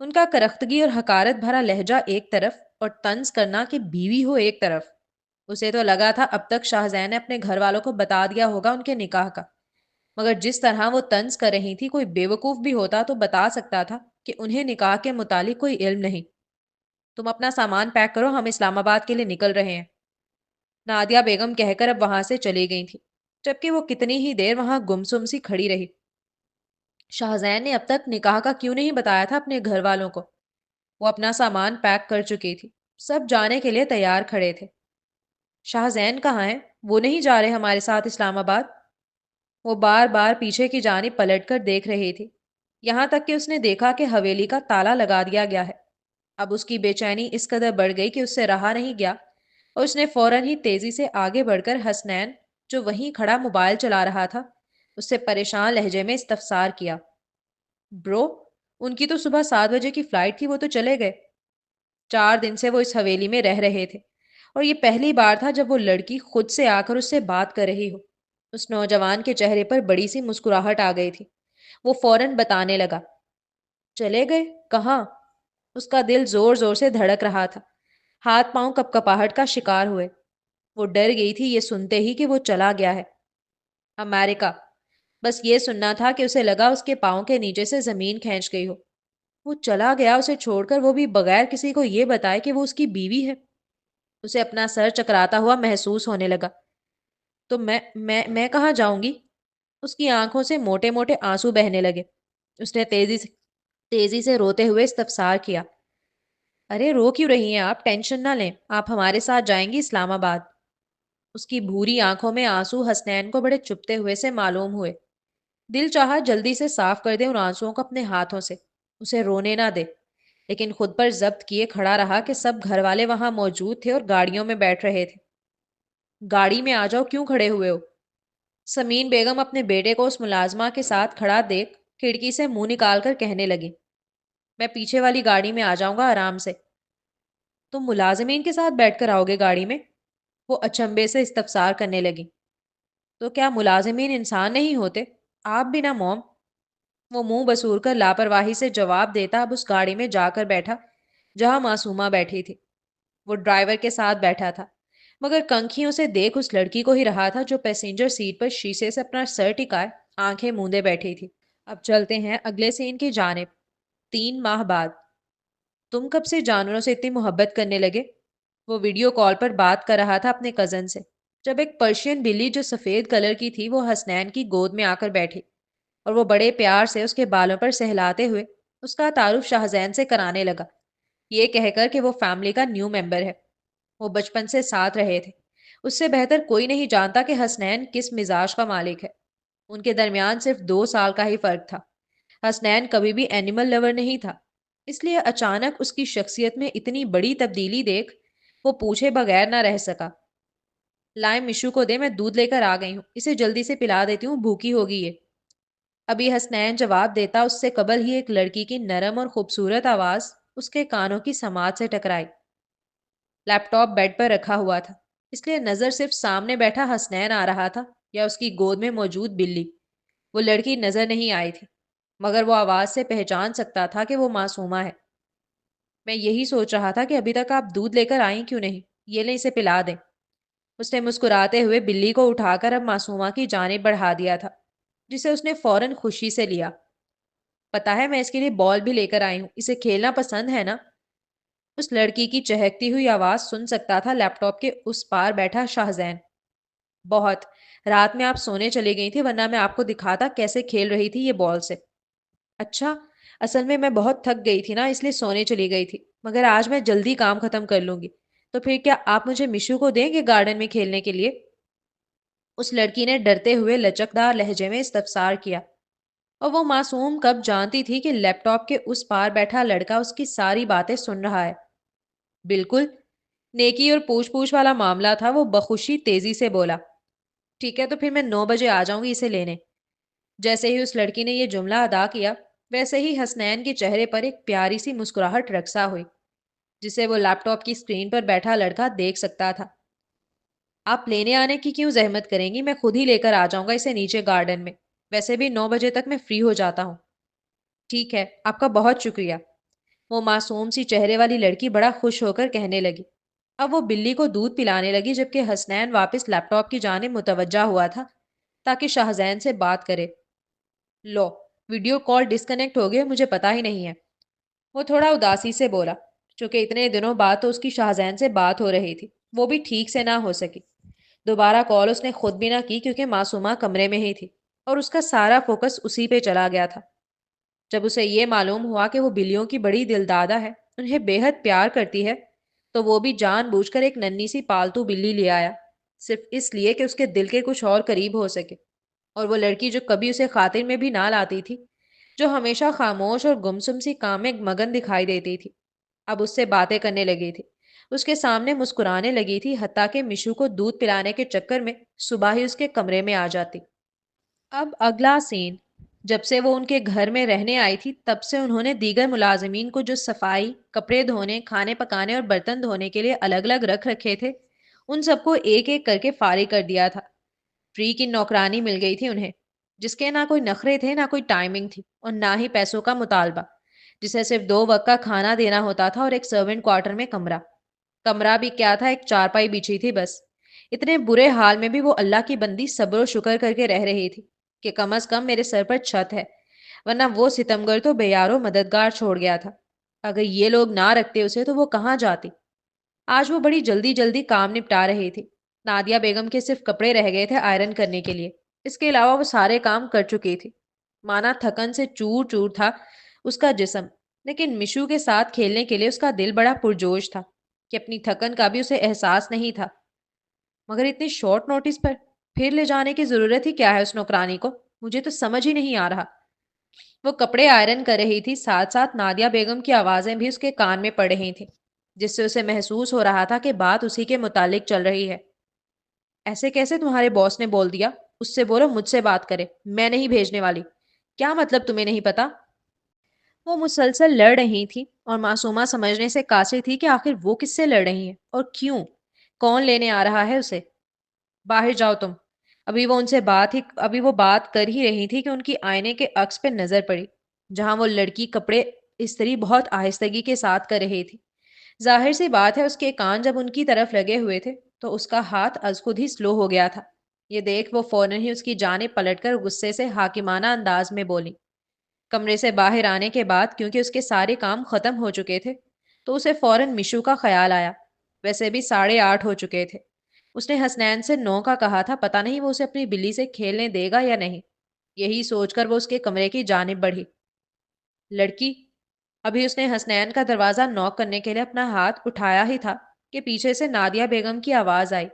ان کا کرختگی اور حقارت بھرا لہجہ ایک طرف اور طنز کرنا کہ بیوی ہو ایک طرف۔ اسے تو لگا تھا اب تک شاہزین نے اپنے گھر والوں کو بتا دیا ہوگا ان کے نکاح کا، مگر جس طرح وہ طنز کر رہی تھی کوئی بیوقوف بھی ہوتا تو بتا سکتا تھا کہ انہیں نکاح کے متعلق کوئی علم نہیں۔ تم اپنا سامان پیک کرو، ہم اسلام آباد کے لیے نکل رہے ہیں، نادیہ بیگم کہہ کر اب وہاں سے چلی گئی تھی، جبکہ وہ کتنی ہی دیر وہاں گمسم سی کھڑی رہی۔ شاہزین نے اب تک نکاح کا کیوں نہیں بتایا تھا اپنے گھر والوں کو؟ وہ اپنا سامان پیک کر چکی تھی، سب جانے کے لیے تیار کھڑے تھے۔ شاہزین کہاں ہے؟ وہ نہیں جا رہے ہمارے ساتھ اسلام آباد؟ وہ بار بار پیچھے کی جانب پلٹ کر دیکھ رہی تھی، یہاں تک کہ اس نے دیکھا کہ حویلی کا تالا لگا دیا گیا ہے۔ اب اس کی بے چینی اس قدر بڑھ گئی کہ اس سے رہا نہیں گیا، اور اس نے فوراً ہی تیزی سے آگے بڑھ کر حسنین جو وہیں کھڑا موبائل چلا رہا تھا اس سے پریشان لہجے میں استفسار کیا۔ برو، ان کی تو صبح 7 بجے کی فلائٹ تھی، وہ تو چلے گئے۔ 4 دن سے وہ اس حویلی میں رہ رہے تھے، اور یہ پہلی بار تھا جب وہ لڑکی خود سے آ کر اس سے بات کر رہی ہو۔ اس نوجوان کے چہرے پر بڑی سی مسکراہٹ آ گئی تھی۔ وہ فوراً بتانے لگا۔ چلے گئے؟ کہاں؟ اس کا دل زور زور سے دھڑک رہا تھا، ہاتھ پاؤں کپ کپاہٹ کا شکار ہوئے۔ وہ ڈر گئی تھی یہ سنتے ہی کہ وہ چلا گیا ہے امریکہ۔ بس یہ سننا تھا کہ اسے لگا اس کے پاؤں کے نیچے سے زمین کھینچ گئی ہو۔ وہ چلا گیا اسے چھوڑ کر، وہ بھی بغیر کسی کو یہ بتائے کہ وہ اس کی بیوی ہے۔ اسے اپنا سر چکراتا ہوا محسوس ہونے لگا۔ تو میں کہاں جاؤں گی؟ اس کی آنکھوں سے موٹے موٹے آنسو بہنے لگے۔ اس نے تیزی سے روتے ہوئے استفسار کیا۔ ارے رو کیوں رہی ہیں آپ؟ ٹینشن نہ لیں، آپ ہمارے ساتھ جائیں گی اسلام آباد۔ اس کی بھوری آنکھوں میں آنسو حسنین کو بڑے چپتے ہوئے سے معلوم ہوئے۔ دل چاہا جلدی سے صاف کر دے ان آنسوؤں کو اپنے ہاتھوں سے، اسے رونے نہ دے، لیکن خود پر ضبط کیے کھڑا رہا کہ سب گھر والے وہاں موجود تھے اور گاڑیوں میں بیٹھ رہے تھے۔ گاڑی میں آ جاؤ، کیوں کھڑے ہوئے ہو؟ سمین بیگم اپنے بیٹے کو اس ملازمہ کے ساتھ کھڑا دیکھ کھڑکی سے منہ نکال کر کہنے لگی۔ میں پیچھے والی گاڑی میں آ جاؤں گا آرام سے۔ تم ملازمین کے ساتھ بیٹھ کر آؤ گے گاڑی میں؟ وہ اچنبے سے استفسار کرنے لگی۔ تو کیا ملازمین انسان نہیں ہوتے؟ آپ بھی نہ موم۔ وہ منہ بسور کر لاپرواہی سے جواب دیتا اب اس گاڑی میں جا کر بیٹھا جہاں معصومہ بیٹھی تھی۔ وہ ڈرائیور کے ساتھ بیٹھا تھا، مگر کنکھیوں سے دیکھ اس لڑکی کو ہی رہا تھا جو پیسنجر سیٹ پر شیشے سے اپنا سر ٹکائے آنکھیں موندے بیٹھی تھی۔ اب چلتے ہیں اگلے سین کی جانب۔ 3 ماہ بعد۔ تم کب سے جانوروں سے اتنی محبت کرنے لگے؟ وہ ویڈیو کال پر بات کر رہا تھا اپنے کزن سے، جب ایک پرشین بلی جو سفید کلر کی تھی وہ حسنین کی گود میں آ کر بیٹھی اور وہ بڑے پیار سے اس کے بالوں پر سہلاتے ہوئے اس کا تعارف شاہزین سے کرانے لگا، یہ کہہ کر کہ وہ فیملی کا نیو ممبر ہے، وہ بچپن سے ساتھ رہے تھے، اس سے بہتر کوئی نہیں جانتا کہ حسنین کس مزاج کا مالک ہے۔ ان کے درمیان صرف 2 سال کا ہی فرق تھا۔ حسنین کبھی بھی اینیمل لور نہیں تھا، اس لیے اچانک اس کی شخصیت میں اتنی بڑی تبدیلی دیکھ وہ پوچھے بغیر نہ رہ سکا۔ لائے مشو کو دے، میں دودھ لے کر آ گئی ہوں، اسے جلدی سے پلا دیتی ہوں، بھوکی ہوگی یہ۔ ابھی حسنین جواب دیتا اس سے قبل ہی ایک لڑکی کی نرم اور خوبصورت آواز اس کے کانوں کی سماعت سے ٹکرائی۔ لیپ ٹاپ بیڈ پر رکھا ہوا تھا، اس لیے نظر صرف سامنے بیٹھا حسنین آ رہا تھا یا اس کی گود میں موجود بلی۔ وہ لڑکی نظر نہیں آئی تھی، مگر وہ آواز سے پہچان سکتا تھا کہ وہ معصومہ ہے۔ میں یہی سوچ رہا تھا کہ ابھی تک آپ دودھ لے کر آئیں کیوں نہیں، یہ لیں اسے پلا دیں۔ اس نے مسکراتے ہوئے بلی کو اٹھا کر اب معصومہ کی جانب بڑھا دیا تھا، جسے اس نے فوراً خوشی سے لیا۔ پتا ہے میں اس کے لیے بال بھی لے کر آئی ہوں، اسے کھیلنا پسند ہے نا؟ اس لڑکی کی چہکتی ہوئی آواز سن سکتا تھا لیپ ٹاپ کے اس پار بیٹھا شاہزین۔ بہت۔ رات میں آپ سونے چلی گئی تھی ورنہ میں آپ کو دکھاتا کیسے کھیل رہی تھی یہ بال سے۔ اچھا، اصل میں بہت تھک گئی تھی نا اس لیے سونے چلی گئی تھی، مگر آج میں جلدی کام ختم کر لوں گی، تو پھر کیا آپ مجھے مشو کو دیں گے گارڈن میں کھیلنے کے لیے؟ اس لڑکی نے ڈرتے ہوئے لچکدار لہجے میں استفسار کیا، اور وہ معصوم کب جانتی تھی کہ لیپ ٹاپ کے اس پار بیٹھا لڑکا اس کی ساری باتیں سن رہا ہے۔ بالکل، نیکی اور پوچھ پوچھ والا معاملہ تھا، وہ بخوشی تیزی سے بولا۔ ٹھیک ہے، تو پھر میں 9 بجے آ جاؤں گی اسے لینے۔ جیسے ہی اس لڑکی نے یہ جملہ ادا کیا، ویسے ہی حسنین کے چہرے پر ایک پیاری سی مسکراہٹ رقصہ ہوئی، جسے وہ لیپ ٹاپ کی اسکرین پر بیٹھا لڑکا دیکھ سکتا تھا۔ آپ لینے آنے کی کیوں زحمت کریں گی، میں خود ہی لے کر آ جاؤں گا اسے نیچے گارڈن میں، ویسے بھی 9 بجے تک میں فری ہو جاتا ہوں۔ ٹھیک ہے، آپ کا بہت شکریہ۔ وہ معصوم سی چہرے والی لڑکی بڑا خوش ہو کر کہنے لگی۔ اب وہ بلی کو دودھ پلانے لگی جبکہ حسنین واپس لیپ ٹاپ کی جانب متوجہ ہوا تھا تاکہ شاہزین سے بات کرے۔ لو، ویڈیو کال ڈسکنیکٹ ہو گئے، مجھے پتا ہی نہیں ہے، وہ تھوڑا اداسی سے بولا، چونکہ اتنے دنوں بعد تو اس کی شاہزین سے بات ہو رہی تھی، وہ بھی ٹھیک سے نہ ہو سکی۔ دوبارہ کال اس نے خود بھی نہ کی کیونکہ معصومہ کمرے میں ہی تھی اور اس کا سارا فوکس اسی پہ چلا گیا تھا۔ جب اسے یہ معلوم ہوا کہ وہ بلیوں کی بڑی دلدادہ ہے، انہیں بے حد پیار کرتی ہے، تو وہ بھی جان بوجھ کر ایک ننھی سی پالتو بلی لے آیا، صرف اس لیے کہ اس کے دل کے کچھ اور قریب ہو سکے۔ اور وہ لڑکی جو کبھی اسے خاطر میں بھی نہ لاتی تھی، جو ہمیشہ خاموش اور گمسم سی کام میں مگن دکھائی دیتی تھی، اب اس سے باتیں کرنے لگی تھی، اس کے سامنے مسکرانے لگی تھی، حتیٰ کہ مشو کو دودھ پلانے کے چکر میں صبح ہی اس کے کمرے میں آ جاتی۔ اب اگلا سین۔ جب سے وہ ان کے گھر میں رہنے آئی تھی تب سے انہوں نے دیگر ملازمین کو جو صفائی، کپڑے دھونے، کھانے پکانے اور برتن دھونے کے لیے الگ الگ رکھ رکھے تھے، ان سب کو ایک ایک کر کے فارغ کر دیا تھا۔ فری کی نوکرانی مل گئی تھی انہیں، جس کے نہ کوئی نخرے تھے، نہ کوئی ٹائمنگ تھی، اور نہ ہی پیسوں کا مطالبہ، جسے صرف 2 وقت کا کھانا دینا ہوتا تھا اور ایک سرونٹ کوارٹر میں کمرہ۔ کمرہ بھی کیا تھا، ایک چارپائی بچھی تھی بس۔ اتنے برے حال میں بھی وہ اللہ کی بندی صبر و شکر کر کے رہ رہی تھی کہ کم از کم میرے سر پر چھت ہے، ورنہ وہ ستمگر تو بے یارو مددگار چھوڑ گیا تھا۔ اگر یہ لوگ نہ رکھتے اسے تو وہ کہاں جاتی؟ آج وہ بڑی جلدی جلدی کام نپٹا رہی تھی۔ نادیہ بیگم کے صرف کپڑے رہ گئے تھے آئرن کرنے کے لیے، اس کے علاوہ وہ سارے کام کر چکی تھی۔ مانا تھکن سے چور چور تھا اس کا جسم، لیکن مشو کے ساتھ کھیلنے کے لیے اس کا دل بڑا پرجوش تھا کہ اپنی تھکن کا بھی اسے احساس نہیں تھا۔ مگر اتنی شارٹ نوٹس پر پھر لے جانے کی ضرورت ہی کیا ہے اس نوکرانی کو؟ مجھے تو سمجھ ہی نہیں آ رہا۔ وہ کپڑے آئرن کر رہی تھی، ساتھ ساتھ نادیہ بیگم کی آوازیں بھی اس کے کان میں پڑ رہی تھیں، جس سے اسے محسوس ہو رہا تھا کہ بات اسی کے متعلق چل رہی ہے۔ ایسے کیسے تمہارے باس نے بول دیا؟ اس سے بولو مجھ سے بات کرے، میں نہیں بھیجنے والی۔ کیا مطلب تمہیں نہیں پتا؟ وہ مسلسل لڑ رہی تھی اور معصومہ سمجھنے سے قاصر تھی کہ آخر وہ کس سے لڑ رہی ہیں اور کیوں، کون لینے آ رہا ہے اسے۔ باہر جاؤ تم۔ ابھی وہ بات کر ہی رہی تھی کہ ان کی آئینے کے عکس پہ نظر پڑی، جہاں وہ لڑکی کپڑے استری بہت آہستگی کے ساتھ کر رہی تھی۔ ظاہر سی بات ہے اس کے کان جب ان کی طرف لگے ہوئے تھے تو اس کا ہاتھ از خود ہی سلو ہو گیا تھا۔ یہ دیکھ وہ فوراً ہی اس کی جانب پلٹ کر غصے سے حاکمانہ انداز میں بولی۔ کمرے سے باہر آنے کے بعد کیونکہ اس کے سارے کام ختم ہو چکے تھے تو اسے فوراً مشو کا خیال آیا۔ ویسے بھی 8:30 ہو چکے تھے۔ اس نے حسنین سے 9 کا کہا تھا، پتہ نہیں وہ اسے اپنی بلی سے کھیلنے دے گا یا نہیں۔ یہی سوچ کر وہ اس کے کمرے کی جانب بڑھی۔ لڑکی، ابھی اس نے حسنین کا دروازہ نوک کرنے کے لیے اپنا ہاتھ اٹھایا ہی تھا کہ پیچھے سے نادیہ بیگم کی آواز آئی۔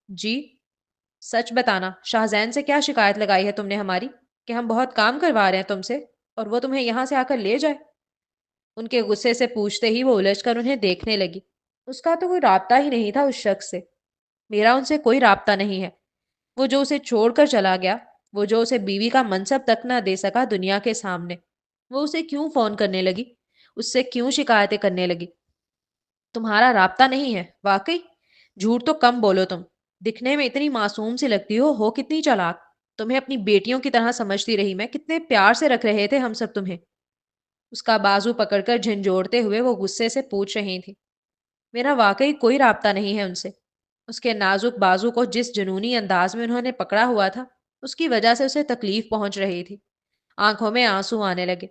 جی؟ سچ بتانا، شاہزین سے کیا شکایت لگائی ہے تم نے ہماری؟ کہ ہم بہت کام کروا رہے ہیں تم سے اور وہ تمہیں یہاں سے آ کر لے جائے؟ ان کے غصے سے پوچھتے ہی وہ الجھ کر انہیں دیکھنے لگی۔ اس کا تو کوئی رابطہ ہی نہیں تھا اس شخص سے۔ میرا ان سے کوئی رابطہ نہیں ہے۔ وہ جو اسے چھوڑ کر چلا گیا، وہ جو اسے بیوی کا منصب تک نہ دے سکا دنیا کے سامنے، وہ اسے کیوں فون کرنے لگی؟ اس سے کیوں شکایتیں کرنے لگی؟ تمہارا رابطہ نہیں ہے؟ واقعی؟ جھوٹ تو کم بولو تم۔ دکھنے میں اتنی معصوم سی لگتی ہو کتنی چالاک۔ تمہیں اپنی بیٹیوں کی طرح سمجھتی رہی میں، کتنے پیار سے رکھ رہے تھے ہم سب تمہیں۔ اس کا بازو پکڑ کر جھنجھوڑتے ہوئے وہ غصے سے پوچھ رہی تھی۔ میرا واقعی کوئی رابطہ نہیں ہے ان سے۔ اس کے نازک بازو کو جس جنونی انداز میں انہوں نے پکڑا ہوا تھا، اس کی وجہ سے اسے تکلیف پہنچ رہی تھی۔ آنکھوں میں آنسو آنے لگے۔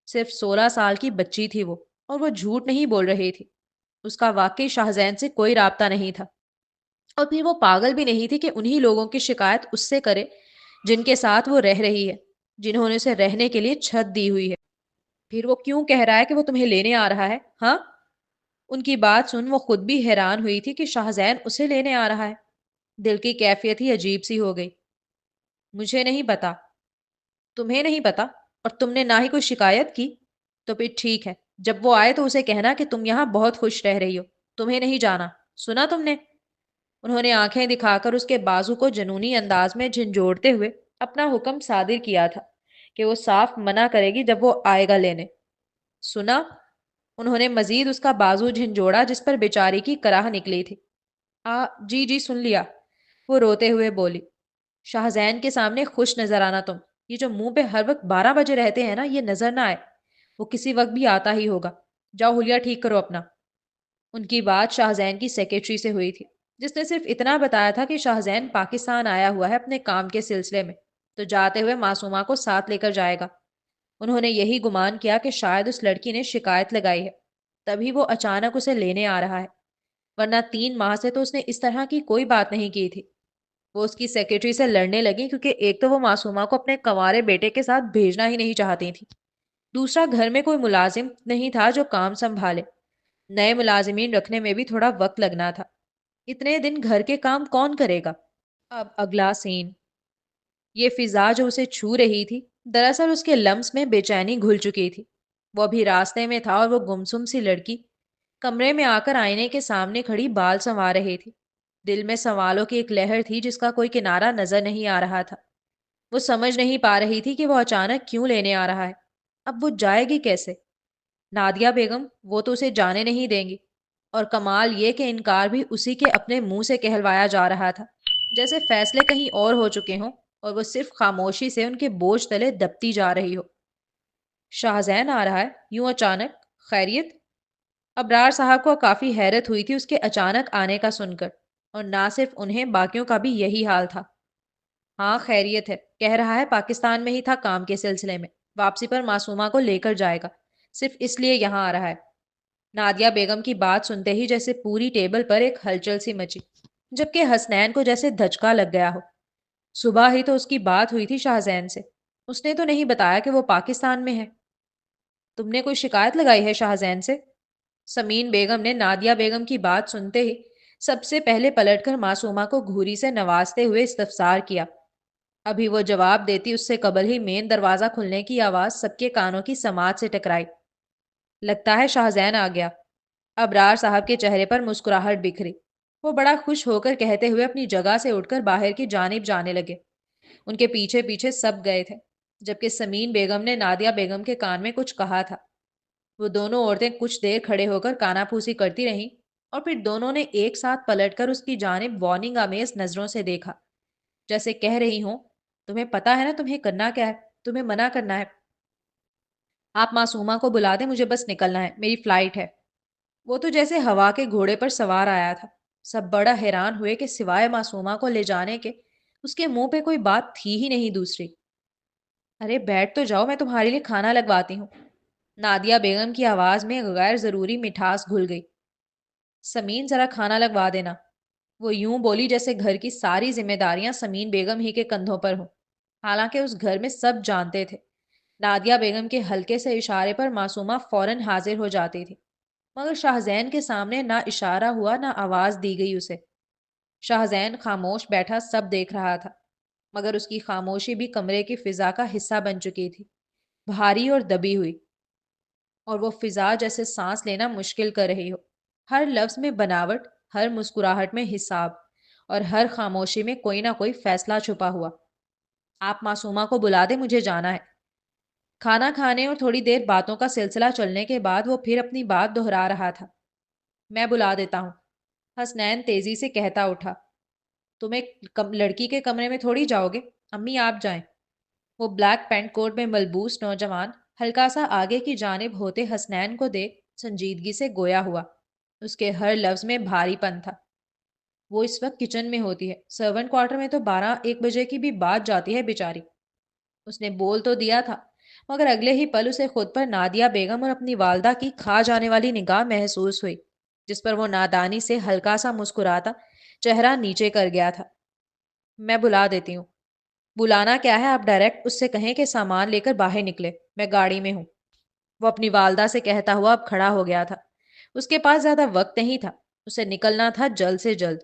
صرف 16 سال کی بچی تھی وہ، اور وہ جھوٹ نہیں بول رہی تھی۔ اس کا واقعی شاہزین سے کوئی رابطہ نہیں تھا، اور پھر وہ پاگل بھی نہیں تھی کہ انہی لوگوں کی شکایت اس سے کرے جن کے ساتھ وہ رہ رہی ہے، جنہوں نے اسے رہنے کے لیے چھت دی ہوئی ہے۔ پھر وہ کیوں کہہ رہا ہے کہ وہ تمہیں لینے آ رہا ہے؟ ہاں؟ ان کی بات سن وہ خود بھی حیران ہوئی تھی کہ شاہزین اسے لینے آ رہا ہے۔ دل کی کیفیت ہی عجیب سی ہو گئی۔ مجھے نہیں پتا۔ تمہیں نہیں پتا؟ اور تم نے نہ ہی کوئی شکایت کی؟ تو پھر ٹھیک ہے، جب وہ آئے تو اسے کہنا کہ تم یہاں بہت خوش رہ رہی ہو، تمہیں نہیں جانا۔ سنا تم نے؟ انہوں نے آنکھیں دکھا کر اس کے بازو کو جنونی انداز میں جھنجھوڑتے ہوئے اپنا حکم صادر کیا تھا کہ وہ صاف منع کرے گی جب وہ آئے گا لینے۔ سنا؟ انہوں نے مزید اس کا بازو جھنجھوڑا جس پر بیچاری کی کراہ نکلی تھی۔ جی جی سن لیا، وہ روتے ہوئے بولی۔ شاہزین کے سامنے خوش نظر آنا تم۔ یہ جو منہ پہ ہر وقت 12 بجے رہتے ہیں نا، یہ نظر نہ آئے۔ وہ کسی وقت بھی آتا ہی ہوگا۔ جاؤ حلیہ ٹھیک کرو اپنا۔ ان کی بات شاہزین کی سیکرٹری سے ہوئی تھی، جس نے صرف اتنا بتایا تھا کہ شاہزین پاکستان آیا ہوا ہے اپنے کام کے سلسلے میں، تو جاتے ہوئے معصومہ کو ساتھ لے کر جائے گا۔ انہوں نے یہی گمان کیا کہ شاید اس لڑکی نے شکایت لگائی ہے، تبھی وہ اچانک اسے لینے آ رہا ہے، ورنہ 3 ماہ سے تو اس نے اس طرح کی کوئی بات نہیں کی تھی۔ وہ اس کی سیکرٹری سے لڑنے لگی کیونکہ ایک تو وہ معصومہ کو اپنے کنوارے بیٹے کے ساتھ بھیجنا ہی نہیں چاہتی تھی، دوسرا گھر میں کوئی ملازم نہیں تھا جو کام سنبھالے۔ نئے ملازمین رکھنے میں بھی تھوڑا وقت لگنا تھا۔ اتنے دن گھر کے کام کون کرے گا؟ اب اگلا سین۔ یہ فضا جو اسے چھو رہی تھی، دراصل اس کے لمس میں بے چینی گھل چکی تھی۔ وہ ابھی راستے میں تھا اور وہ گمسم سی لڑکی کمرے میں آ کر آئینے کے سامنے کھڑی بال سنوار رہی تھی۔ دل میں سوالوں کی ایک لہر تھی جس کا کوئی کنارہ نظر نہیں آ رہا تھا۔ وہ سمجھ نہیں پا رہی تھی کہ وہ اچانک کیوں لینے آ رہا ہے۔ اب وہ جائے گی کیسے؟ نادیہ بیگم وہ تو اسے جانے نہیں دیں گی، اور کمال یہ کہ انکار بھی اسی کے اپنے منہ سے کہلوایا جا رہا تھا، جیسے فیصلے کہیں اور ہو چکے ہوں اور وہ صرف خاموشی سے ان کے بوجھ تلے دبتی جا رہی ہو۔ شاہزین آ رہا ہے یوں اچانک؟ خیریت؟ ابرار صاحب کو کافی حیرت ہوئی تھی اس کے اچانک آنے کا سن کر، اور نہ صرف انہیں، باقیوں کا بھی یہی حال تھا۔ ہاں خیریت ہے، کہہ رہا ہے پاکستان میں ہی تھا کام کے سلسلے میں، واپسی پر معصومہ کو لے کر جائے گا، صرف اس لیے یہاں آ رہا ہے۔ نادیہ بیگم کی بات سنتے ہی جیسے پوری ٹیبل پر ایک ہلچل سی مچی، جبکہ حسنین کو جیسے دھچکا لگ گیا ہو۔ صبح ہی تو اس کی بات ہوئی تھی شاہزین سے، اس نے تو نہیں بتایا کہ وہ پاکستان میں ہے۔ تم نے کوئی شکایت لگائی ہے شاہزین سے؟ سمین بیگم نے نادیہ بیگم کی بات سنتے ہی سب سے پہلے پلٹ کر معصومہ کو گھوری سے نوازتے ہوئے استفسار کیا۔ ابھی وہ جواب دیتی اس سے قبل ہی مین دروازہ کھلنے کی آواز سب کے کانوں کی سماعت سے ٹکرائی۔ لگتا ہے شاہزین آ گیا۔ ابرار صاحب کے چہرے پر مسکراہٹ بکھری۔ وہ بڑا خوش ہو کر کہتے ہوئے اپنی جگہ سے اٹھ کر باہر کی جانب جانے لگے۔ ان کے پیچھے پیچھے سب گئے تھے، جبکہ سمین بیگم نے نادیہ بیگم کے کان میں کچھ کہا تھا۔ وہ دونوں عورتیں کچھ دیر کھڑے ہو کر کانا پھوسی کرتی رہیں، اور پھر دونوں نے ایک ساتھ پلٹ کر اس کی جانب وارننگ آمیز نظروں سے دیکھا، جیسے کہہ رہی ہوں تمہیں پتا ہے نا تمہیں کرنا کیا ہے، تمہیں منع کرنا ہے۔ آپ معصومہ کو بلا دیں، مجھے بس نکلنا ہے، میری فلائٹ ہے۔ وہ تو جیسے ہوا کے گھوڑے پر سوار آیا تھا۔ سب بڑا حیران ہوئے کہ سوائے معصومہ کو لے جانے کے اس کے منہ پہ کوئی بات تھی ہی نہیں دوسری۔ ارے بیٹھ تو جاؤ، میں تمہارے لیے کھانا لگواتی ہوں۔ نادیہ بیگم کی آواز میں غیر ضروری مٹھاس گھل گئی۔ سمین ذرا کھانا لگوا دینا۔ وہ یوں بولی جیسے گھر کی ساری ذمہ داریاں سمین بیگم ہی کے کندھوں پر ہوں۔ حالانکہ اس گھر میں سب جانتے تھے نادیہ بیگم کے ہلکے سے اشارے پر معصومہ فوراً حاضر ہو جاتی تھی، مگر شاہزین کے سامنے نہ اشارہ ہوا نہ آواز دی گئی اسے۔ شاہزین خاموش بیٹھا سب دیکھ رہا تھا، مگر اس کی خاموشی بھی کمرے کی فضا کا حصہ بن چکی تھی، بھاری اور دبی ہوئی، اور وہ فضا جیسے سانس لینا مشکل کر رہی ہو۔ ہر لفظ میں بناوٹ، ہر مسکراہٹ میں حساب، اور ہر خاموشی میں کوئی نہ کوئی فیصلہ چھپا ہوا۔ آپ معصومہ کو بلا دیں، مجھے جانا ہے۔ کھانا کھانے اور تھوڑی دیر باتوں کا سلسلہ چلنے کے بعد وہ پھر اپنی بات دہرا رہا تھا۔ میں بلا دیتا ہوں، حسنین تیزی سے کہتا اٹھا۔ تم ایک لڑکی کے کمرے میں تھوڑی جاؤ گے، امی آپ جائیں۔ وہ بلیک پینٹ کوٹ میں ملبوس نوجوان ہلکا سا آگے کی جانب ہوتے حسنین کو دیکھ سنجیدگی سے گویا ہوا۔ اس کے ہر لفظ میں بھاری پن تھا۔ وہ اس وقت کچن میں ہوتی ہے، سرونٹ کوارٹر میں تو 12-1 بجے کی بھی بات جاتی ہے بیچاری۔ اس نے بول تو دیا تھا، مگر اگلے ہی پل اسے خود پر نادیہ بیگم اور اپنی والدہ کی کھا جانے والی نگاہ محسوس ہوئی، جس پر وہ نادانی سے ہلکا سا مسکراتا چہرہ نیچے کر گیا تھا۔ میں بلا دیتی ہوں۔ بلانا کیا ہے، آپ ڈائریکٹ اس سے کہیں کہ سامان لے کر باہر نکلے، میں گاڑی میں ہوں۔ وہ اپنی والدہ سے کہتا ہوا اب کھڑا ہو گیا تھا۔ اس کے پاس زیادہ وقت نہیں تھا، اسے نکلنا تھا جلد سے جلد۔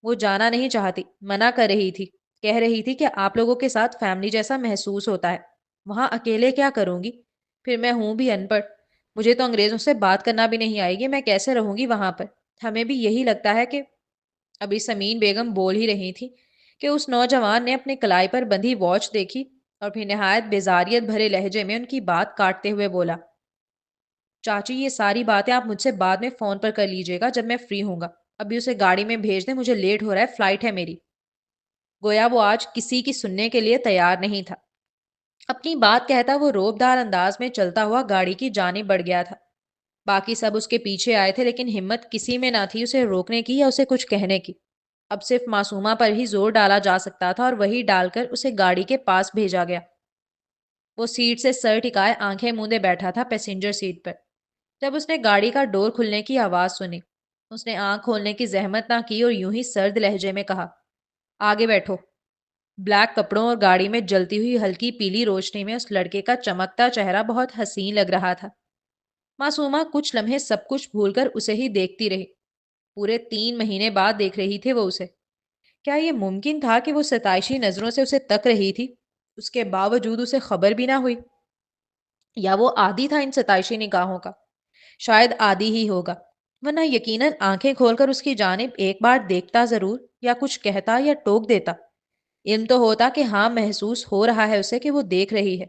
وہ جانا نہیں چاہتی، منع کر رہی تھی، کہہ رہی تھی کہ آپ لوگوں کے ساتھ فیملی جیسا محسوس ہوتا ہے، وہاں اکیلے کیا کروں گی؟ پھر میں ہوں بھی ان پڑھ، مجھے تو انگریزوں سے بات کرنا بھی نہیں آئے گی، میں کیسے رہوں گی وہاں پر؟ ہمیں بھی یہی لگتا ہے کہ… ابھی سمین بیگم بول ہی رہی تھی کہ اس نوجوان نے اپنے کلائی پر بندھی واچ دیکھی اور پھر نہایت بیزاریت بھرے لہجے میں ان کی بات کاٹتے ہوئے بولا، چاچی یہ ساری باتیں آپ مجھ سے بعد میں فون پر کر لیجیے گا جب میں فری ہوں گا، ابھی اسے گاڑی میں بھیج دیں، مجھے لیٹ ہو رہا ہے، فلائٹ ہے میری۔ گویا وہ آج کسی کی سننے کے لیے تیار نہیں تھا۔ اپنی بات کہتا وہ روبدار انداز میں چلتا ہوا گاڑی کی جانب بڑھ گیا تھا۔ باقی سب اس کے پیچھے آئے تھے، لیکن ہمت کسی میں نہ تھی اسے روکنے کی یا اسے کچھ کہنے کی۔ اب صرف معصومہ پر ہی زور ڈالا جا سکتا تھا، اور وہی ڈال کر اسے گاڑی کے پاس بھیجا گیا۔ وہ سیٹ سے سر ٹکائے آنکھیں موندے بیٹھا تھا پیسنجر سیٹ پر۔ جب اس نے گاڑی کا ڈور کھلنے کی آواز سنی، اس نے آنکھ کھولنے کی زحمت نہ کی اور یوں ہی سرد لہجے میں کہا، آگے بیٹھو۔ بلیک کپڑوں اور گاڑی میں جلتی ہوئی ہلکی پیلی روشنی میں اس لڑکے کا چمکتا چہرہ بہت حسین لگ رہا تھا۔ معصومہ کچھ لمحے سب کچھ بھول کر اسے ہی دیکھتی رہی۔ پورے 3 مہینے بعد دیکھ رہی تھی وہ اسے۔ کیا یہ ممکن تھا کہ وہ ستائشی نظروں سے اسے تک رہی تھی، اس کے باوجود اسے خبر بھی نہ ہوئی؟ یا وہ عادی تھا ان ستائشی نگاہوں کا؟ شاید عادی ہی ہوگا، ورنہ یقیناً آنکھیں کھول کر اس کی جانب ایک بار دیکھتا ضرور، یا کچھ کہتا یا ٹوک دیتا۔ علم تو ہوتا کہ ہاں محسوس ہو رہا ہے اسے کہ وہ دیکھ رہی ہے۔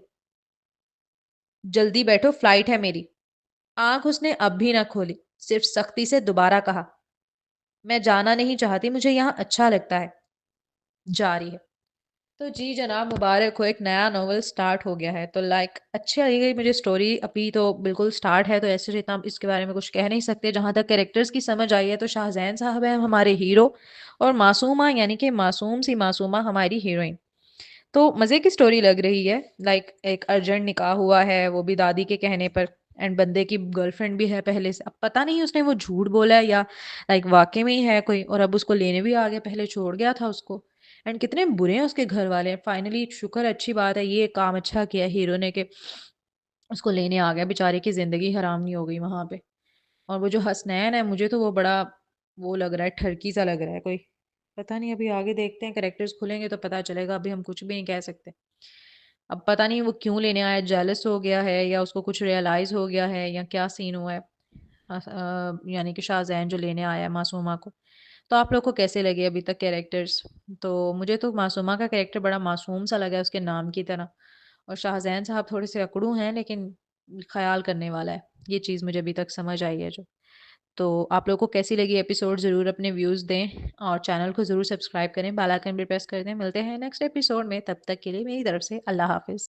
جلدی بیٹھو، فلائٹ ہے میری۔ آنکھ اس نے اب بھی نہ کھولی، صرف سختی سے دوبارہ کہا، میں جانا نہیں چاہتی، مجھے یہاں اچھا لگتا ہے۔ جاری ہے۔ تو جی جناب، مبارک ہو، ایک نیا ناول سٹارٹ ہو گیا ہے۔ تو اچھی لگی گئی مجھے سٹوری، ابھی تو بالکل سٹارٹ ہے، تو ایسے اتنا اس کے بارے میں کچھ کہہ نہیں سکتے۔ جہاں تک کیریکٹرز کی سمجھ آئی ہے تو شاہزین صاحب ہیں ہمارے ہیرو، اور معصومہ یعنی کہ معصوم سی معصومہ ہماری ہیروئن۔ تو مزے کی سٹوری لگ رہی ہے، ایک ارجنٹ نکاح ہوا ہے وہ بھی دادی کے کہنے پر، اینڈ بندے کی گرل فرینڈ بھی ہے پہلے سے۔ اب پتہ نہیں اس نے وہ جھوٹ بولا ہے یا واقع میں ہی ہے کوئی، اور اب اس کو لینے بھی آ گیا، پہلے چھوڑ گیا تھا اس کو۔ اینڈ کتنے برے ہیں اس کے گھر والے، فائنلی شکر، اچھی بات ہے، یہ کام اچھا کیا ہیرو نے کہ اس کو لینے آ گیا، بیچارے کی زندگی حرام نہیں ہو گئی وہاں پہ۔ اور وہ جو حسنین ہے، مجھے تو وہ بڑا وہ لگ رہا ہے، ٹھرکی سا لگ رہا ہے کوئی، پتہ نہیں، ابھی آگے دیکھتے ہیں، کریکٹرز کھلیں گے تو پتہ چلے گا، ابھی ہم کچھ بھی نہیں کہہ سکتے۔ اب پتہ نہیں وہ کیوں لینے آیا، جیلس ہو گیا ہے یا اس کو کچھ ریئلائز ہو گیا ہے یا کیا سین ہوا ہے، یعنی کہ شاہزین جو لینے آیا ہے معصومہ کو۔ تو آپ لوگ کو کیسے لگے ابھی تک کیریکٹرز؟ تو مجھے تو معصومہ کا کیریکٹر بڑا معصوم سا لگا ہے اس کے نام کی طرح، اور شاہزین صاحب تھوڑے سے اکڑو ہیں لیکن خیال کرنے والا ہے، یہ چیز مجھے ابھی تک سمجھ آئی ہے جو۔ تو آپ لوگوں کو کیسی لگی ایپیسوڈ، ضرور اپنے ویوز دیں، اور چینل کو ضرور سبسکرائب کریں، بیل آئکن بھی پریس کر دیں۔ ملتے ہیں نیکسٹ ایپیسوڈ میں، تب تک کے لیے میری طرف سے اللہ حافظ۔